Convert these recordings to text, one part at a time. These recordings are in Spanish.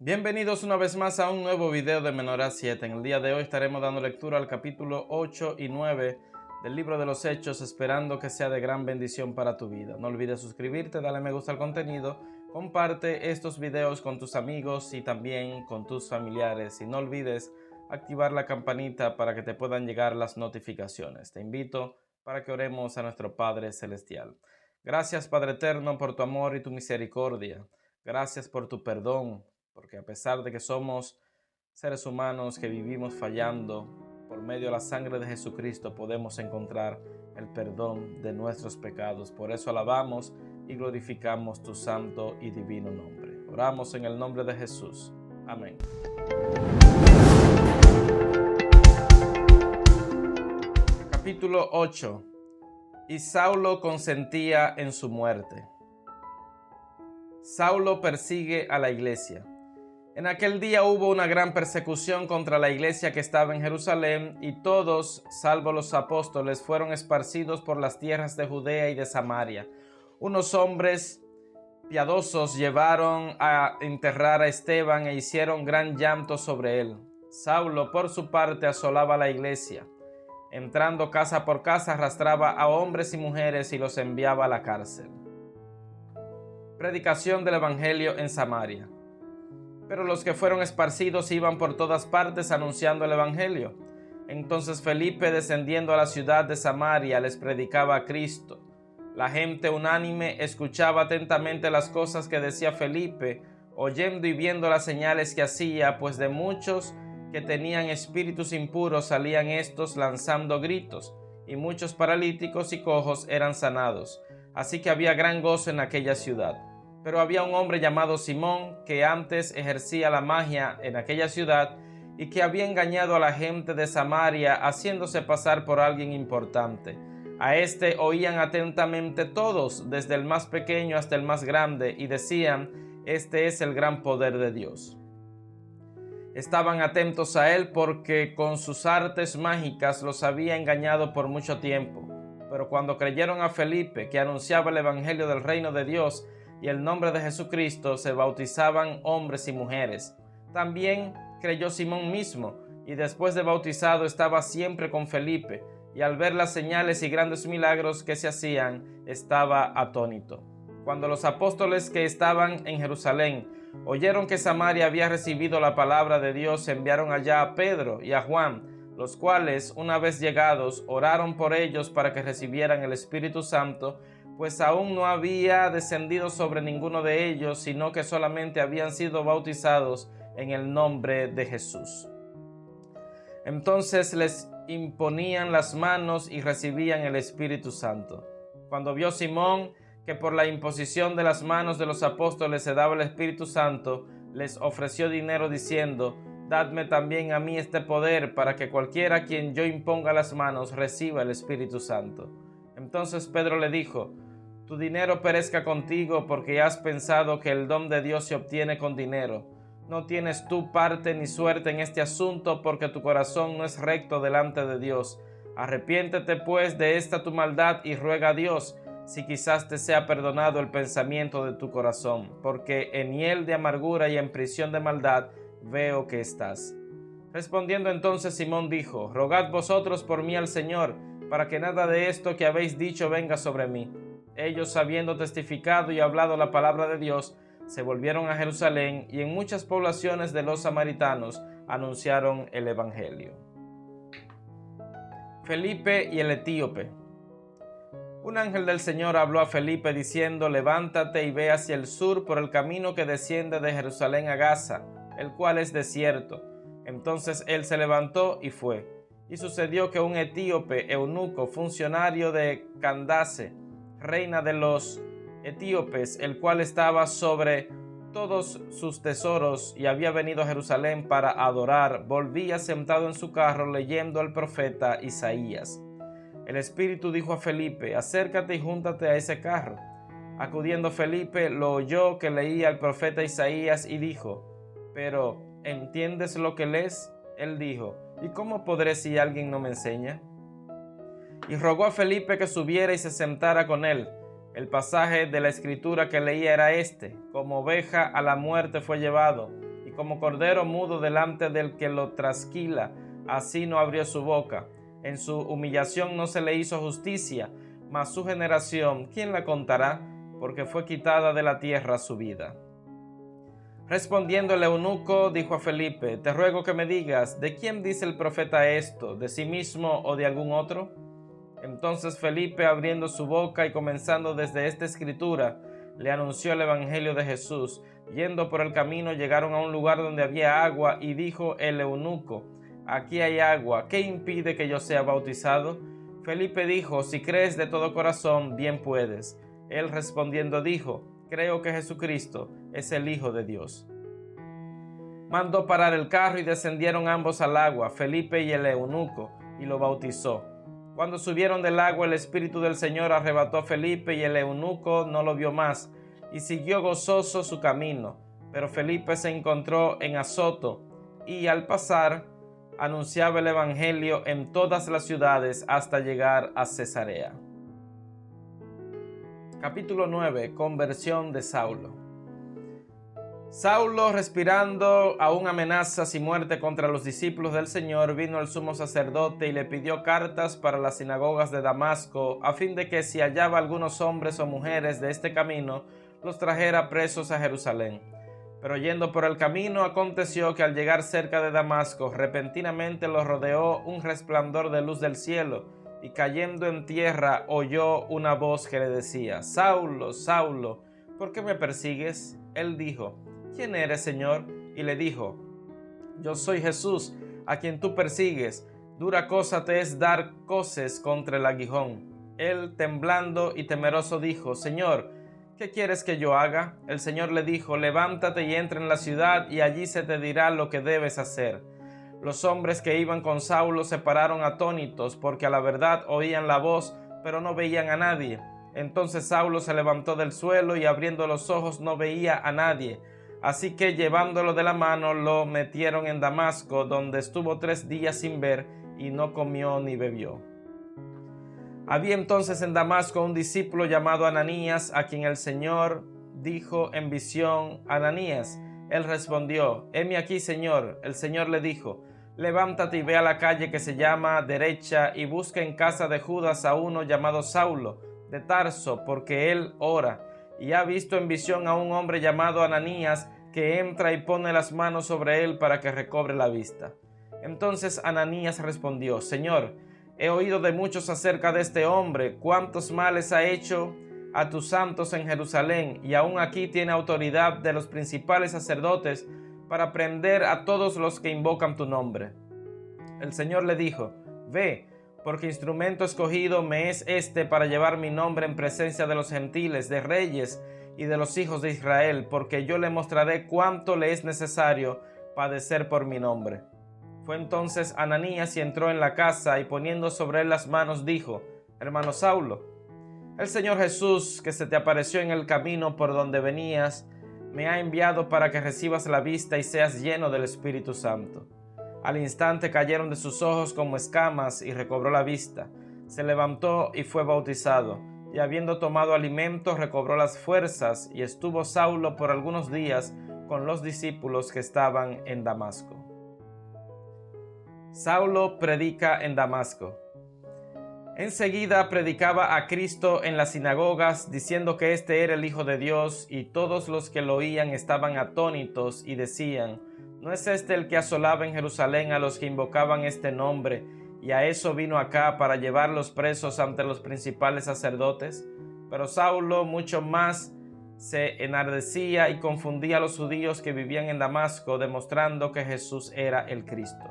Bienvenidos una vez más a un nuevo video de Menorá 7. En el día de hoy estaremos dando lectura al capítulo 8 y 9 del libro de los Hechos, esperando que sea de gran bendición para tu vida. No olvides suscribirte, darle me gusta al contenido, comparte estos videos con tus amigos y también con tus familiares. Y no olvides activar la campanita para que te puedan llegar las notificaciones. Te invito para que oremos a nuestro Padre Celestial. Gracias, Padre Eterno, por tu amor y tu misericordia. Gracias por tu perdón, porque a pesar de que somos seres humanos que vivimos fallando, por medio de la sangre de Jesucristo podemos encontrar el perdón de nuestros pecados. Por eso alabamos y glorificamos tu santo y divino nombre. Oramos en el nombre de Jesús. Amén. Capítulo 8. Y Saulo consentía en su muerte. Saulo persigue a la iglesia. En aquel día hubo una gran persecución contra la iglesia que estaba en Jerusalén, y todos, salvo los apóstoles, fueron esparcidos por las tierras de Judea y de Samaria. Unos hombres piadosos llevaron a enterrar a Esteban e hicieron gran llanto sobre él. Saulo, por su parte, asolaba la iglesia. Entrando casa por casa, arrastraba a hombres y mujeres y los enviaba a la cárcel. Predicación del Evangelio en Samaria. Pero los que fueron esparcidos iban por todas partes anunciando el Evangelio. Entonces Felipe, descendiendo a la ciudad de Samaria, les predicaba a Cristo. La gente unánime escuchaba atentamente las cosas que decía Felipe, oyendo y viendo las señales que hacía, pues de muchos que tenían espíritus impuros salían estos lanzando gritos, y muchos paralíticos y cojos eran sanados. Así que había gran gozo en aquella ciudad. Pero había un hombre llamado Simón, que antes ejercía la magia en aquella ciudad y que había engañado a la gente de Samaria, haciéndose pasar por alguien importante. A este oían atentamente todos, desde el más pequeño hasta el más grande, y decían: este es el gran poder de Dios. Estaban atentos a él porque con sus artes mágicas los había engañado por mucho tiempo. Pero cuando creyeron a Felipe, que anunciaba el evangelio del reino de Dios y el nombre de Jesucristo, se bautizaban hombres y mujeres. También creyó Simón mismo, y después de bautizado estaba siempre con Felipe, y al ver las señales y grandes milagros que se hacían, estaba atónito. Cuando los apóstoles que estaban en Jerusalén oyeron que Samaria había recibido la palabra de Dios, enviaron allá a Pedro y a Juan, los cuales, una vez llegados, oraron por ellos para que recibieran el Espíritu Santo, pues aún no había descendido sobre ninguno de ellos, sino que solamente habían sido bautizados en el nombre de Jesús. Entonces les imponían las manos y recibían el Espíritu Santo. Cuando vio Simón que por la imposición de las manos de los apóstoles se daba el Espíritu Santo, les ofreció dinero diciendo: dadme también a mí este poder, para que cualquiera a quien yo imponga las manos reciba el Espíritu Santo. Entonces Pedro le dijo: tu dinero perezca contigo, porque has pensado que el don de Dios se obtiene con dinero. No tienes tú parte ni suerte en este asunto, porque tu corazón no es recto delante de Dios. Arrepiéntete pues de esta tu maldad y ruega a Dios, si quizás te sea perdonado el pensamiento de tu corazón, porque en hiel de amargura y en prisión de maldad veo que estás. Respondiendo entonces Simón dijo: rogad vosotros por mí al Señor, para que nada de esto que habéis dicho venga sobre mí. Ellos, habiendo testificado y hablado la palabra de Dios, se volvieron a Jerusalén, y en muchas poblaciones de los samaritanos anunciaron el evangelio. Felipe y el etíope. Un ángel del Señor habló a Felipe diciendo: levántate y ve hacia el sur por el camino que desciende de Jerusalén a Gaza, el cual es desierto. Entonces él se levantó y fue. Y sucedió que un etíope eunuco, funcionario de Candace, reina de los etíopes, el cual estaba sobre todos sus tesoros y había venido a Jerusalén para adorar, volvía sentado en su carro leyendo al profeta Isaías. El Espíritu dijo a Felipe: acércate y júntate a ese carro. Acudiendo Felipe, lo oyó que leía al profeta Isaías y dijo: pero ¿entiendes lo que lees? Él dijo: ¿y cómo podré si alguien no me enseña? Y rogó a Felipe que subiera y se sentara con él. El pasaje de la escritura que leía era este: como oveja a la muerte fue llevado, y como cordero mudo delante del que lo trasquila, así no abrió su boca. En su humillación no se le hizo justicia, mas su generación, ¿quién la contará? Porque fue quitada de la tierra su vida. Respondiendo el eunuco, dijo a Felipe: Te ruego que me digas, ¿de quién dice el profeta esto? ¿De sí mismo o de algún otro? Entonces Felipe, abriendo su boca y comenzando desde esta escritura, le anunció el evangelio de Jesús. Yendo por el camino, llegaron a un lugar donde había agua, y dijo el eunuco: Aquí hay agua, ¿qué impide que yo sea bautizado? Felipe dijo: Si crees de todo corazón, bien puedes. Él respondiendo dijo: Creo que Jesucristo es el Hijo de Dios. Mandó parar el carro y descendieron ambos al agua, Felipe y el eunuco, y lo bautizó. Cuando subieron del agua, el Espíritu del Señor arrebató a Felipe, y el eunuco no lo vio más, y siguió gozoso su camino. Pero Felipe se encontró en Azoto, y al pasar anunciaba el evangelio en todas las ciudades hasta llegar a Cesarea. Capítulo 9. Conversión de Saulo. Saulo, respirando aún amenazas y muerte contra los discípulos del Señor, vino al sumo sacerdote y le pidió cartas para las sinagogas de Damasco, a fin de que si hallaba algunos hombres o mujeres de este camino, los trajera presos a Jerusalén. Pero yendo por el camino, aconteció que al llegar cerca de Damasco, repentinamente lo rodeó un resplandor de luz del cielo, y cayendo en tierra oyó una voz que le decía: Saulo, Saulo, ¿por qué me persigues? Él dijo: ¿Quién eres, Señor? Y le dijo: Yo soy Jesús, a quien tú persigues. Dura cosa te es dar coces contra el aguijón. Él, temblando y temeroso, dijo: Señor, ¿qué quieres que yo haga? El Señor le dijo: Levántate y entra en la ciudad, y allí se te dirá lo que debes hacer. Los hombres que iban con Saulo se pararon atónitos, porque a la verdad oían la voz, pero no veían a nadie. Entonces Saulo se levantó del suelo y abriendo los ojos no veía a nadie. Así que llevándolo de la mano lo metieron en Damasco, donde estuvo 3 días sin ver y no comió ni bebió. Había entonces en Damasco un discípulo llamado Ananías, a quien el Señor dijo en visión: Ananías. Él respondió: Heme aquí, Señor. El Señor le dijo: Levántate y ve a la calle que se llama Derecha y busca en casa de Judas a uno llamado Saulo de Tarso, porque él ora, y ha visto en visión a un hombre llamado Ananías, que entra y pone las manos sobre él para que recobre la vista. Entonces Ananías respondió: Señor, he oído de muchos acerca de este hombre, cuántos males ha hecho a tus santos en Jerusalén, y aún aquí tiene autoridad de los principales sacerdotes para prender a todos los que invocan tu nombre. El Señor le dijo: Ve, porque instrumento escogido me es este para llevar mi nombre en presencia de los gentiles, de reyes y de los hijos de Israel, porque yo le mostraré cuánto le es necesario padecer por mi nombre. Fue entonces Ananías y entró en la casa, y poniendo sobre él las manos dijo: Hermano Saulo, el Señor Jesús, que se te apareció en el camino por donde venías, me ha enviado para que recibas la vista y seas lleno del Espíritu Santo. Al instante cayeron de sus ojos como escamas y recobró la vista. Se levantó y fue bautizado, y habiendo tomado alimento recobró las fuerzas, y estuvo Saulo por algunos días con los discípulos que estaban en Damasco. Saulo predica en Damasco. Enseguida predicaba a Cristo en las sinagogas, diciendo que éste era el Hijo de Dios, y todos los que lo oían estaban atónitos y decían: ¿No es este el que asolaba en Jerusalén a los que invocaban este nombre, y a eso vino acá para llevarlos presos ante los principales sacerdotes? Pero Saulo mucho más se enardecía y confundía a los judíos que vivían en Damasco, demostrando que Jesús era el Cristo.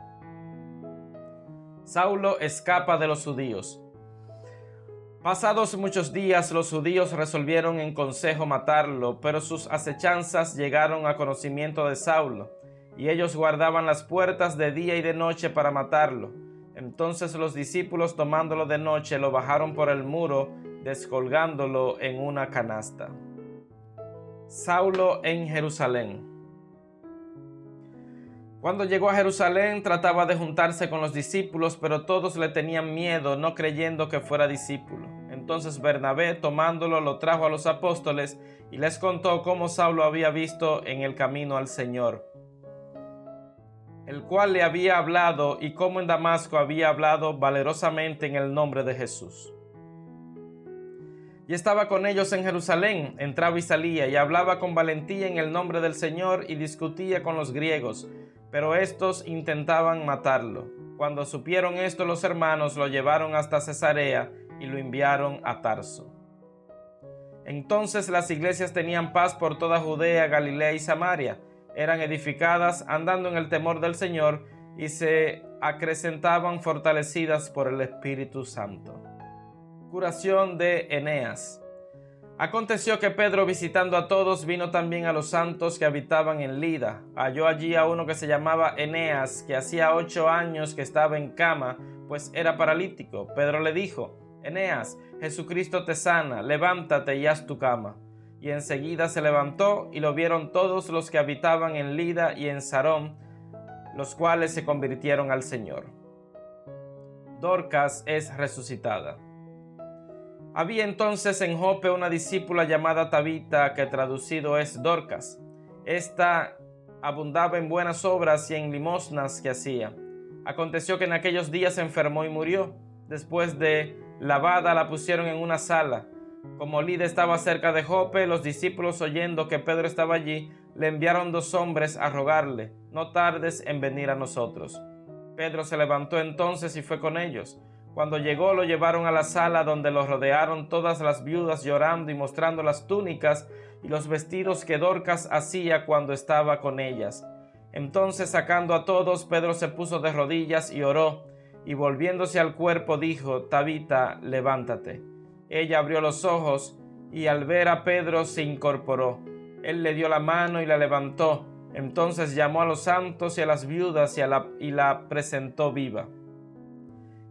Saulo escapa de los judíos. Pasados muchos días, los judíos resolvieron en consejo matarlo, pero sus acechanzas llegaron a conocimiento de Saulo, y ellos guardaban las puertas de día y de noche para matarlo. Entonces los discípulos, tomándolo de noche, lo bajaron por el muro, descolgándolo en una canasta. Saulo en Jerusalén. Cuando llegó a Jerusalén, trataba de juntarse con los discípulos, pero todos le tenían miedo, no creyendo que fuera discípulo. Entonces Bernabé, tomándolo, lo trajo a los apóstoles y les contó cómo Saulo había visto en el camino al Señor. el cual le había hablado y cómo en Damasco había hablado valerosamente en el nombre de Jesús. Y estaba con ellos en Jerusalén, entraba y salía, y hablaba con valentía en el nombre del Señor y discutía con los griegos, pero estos intentaban matarlo. Cuando supieron esto, los hermanos lo llevaron hasta Cesarea y lo enviaron a Tarso. Entonces las iglesias tenían paz por toda Judea, Galilea y Samaria, eran edificadas andando en el temor del Señor y se acrecentaban fortalecidas por el Espíritu Santo. Curación de Eneas. Aconteció que Pedro, visitando a todos, vino también a los santos que habitaban en Lida. Halló allí a uno que se llamaba Eneas, que hacía 8 años que estaba en cama, pues era paralítico. Pedro le dijo: Eneas, Jesucristo te sana, levántate y haz tu cama. Y enseguida se levantó, y lo vieron todos los que habitaban en Lida y en Sarón, los cuales se convirtieron al Señor. Dorcas es resucitada. Había entonces en Jope una discípula llamada Tabita, que traducido es Dorcas. Esta abundaba en buenas obras y en limosnas que hacía. Aconteció que en aquellos días se enfermó y murió. Después de lavada la pusieron en una sala. Como Lida estaba cerca de Jope, los discípulos, oyendo que Pedro estaba allí, le enviaron 2 hombres a rogarle: no tardes en venir a nosotros. Pedro se levantó entonces y fue con ellos. Cuando llegó, lo llevaron a la sala, donde lo rodearon todas las viudas llorando y mostrando las túnicas y los vestidos que Dorcas hacía cuando estaba con ellas. Entonces, sacando a todos, Pedro se puso de rodillas y oró, y volviéndose al cuerpo dijo: Tabita, levántate. Ella abrió los ojos, y al ver a Pedro se incorporó. Él le dio la mano y la levantó. Entonces llamó a los santos y a las viudas y la presentó viva.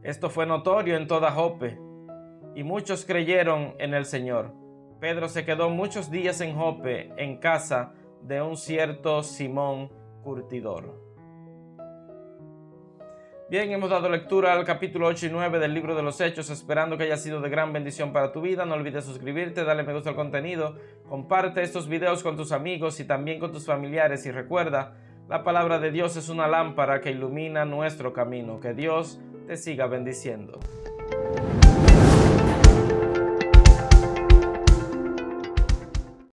Esto fue notorio en toda Jope, y muchos creyeron en el Señor. Pedro se quedó muchos días en Jope, en casa de un cierto Simón curtidor. Bien, hemos dado lectura al capítulo 8 y 9 del libro de los Hechos, esperando que haya sido de gran bendición para tu vida. No olvides suscribirte, darle me gusta al contenido, comparte estos videos con tus amigos y también con tus familiares, y recuerda, la palabra de Dios es una lámpara que ilumina nuestro camino. Que Dios te siga bendiciendo.